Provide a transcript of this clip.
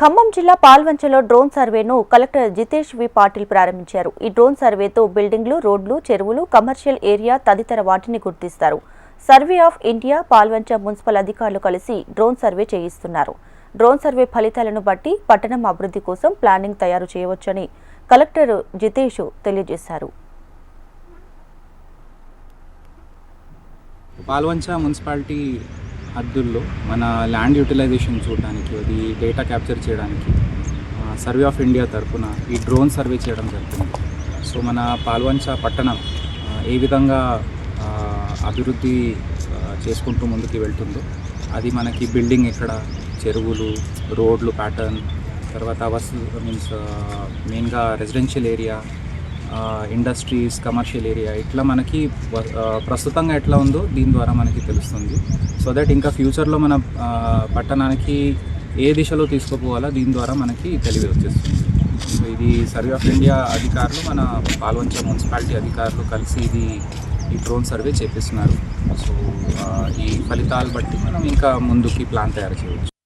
ఖమ్మం జిల్లా పాల్వంచలో డ్రోన్ సర్వేను కలెక్టర్ జితేష్ వి పాటిల్ ప్రారంభించారు. ఈ డ్రోన్ సర్వేతో బిల్డింగ్లు, రోడ్లు, చెరువులు, కమర్షియల్ ఏరియా తదితర వాటిని గుర్తిస్తారు. Survey of India, Palvancha municipal అధికారులు కలిసి డ్రోన్ సర్వే చేయిస్తున్నారు. డ్రోన్ సర్వే ఫలితాలను బట్టి పట్టణం అభివృద్ధి కోసం ప్లానింగ్ తయారు చేయవచ్చని కలెక్టర్ జితేష్ తెలియజేశారు. పాల్వంచ మున్సిపాలిటీ హద్దుల్లో మన ల్యాండ్ యూటిలైజేషన్ చూడడానికి, అది డేటా క్యాప్చర్ చేయడానికి సర్వే ఆఫ్ ఇండియా తరఫున ఈ డ్రోన్ సర్వే చేయడం జరుగుతుంది. సో మన పాల్వంచ పట్టణం ఏ విధంగా అభివృద్ధి చేసుకుంటూ ముందుకు వెళ్తుందో, అది మనకి బిల్డింగ్ ఎక్కడ, చెరువులు, రోడ్లు ప్యాటర్న్, తర్వాత మెయిన్గా residential area, industries, commercial area, ఇట్లా మనకి ప్రస్తుతంగా ఎట్లా ఉందో దీని ద్వారా మనకి తెలుస్తుంది. సో దట్ ఇంకా ఫ్యూచర్లో మన పట్టణానికి ఏ దిశలో తీసుకుపోవాలో దీని ద్వారా మనకి తెలివి వచ్చేస్తుంది. సో ఇది సర్వే ఆఫ్ ఇండియా అధికారులు, మన పాల్వంచ మున్సిపాలిటీ అధికారులు కలిసి ఈ డ్రోన్ సర్వే చేపిస్తున్నారు. సో ఈ ఫలితాలు బట్టి మనం ఇంకా ముందుకి ప్లాన్ తయారు చేయవచ్చు.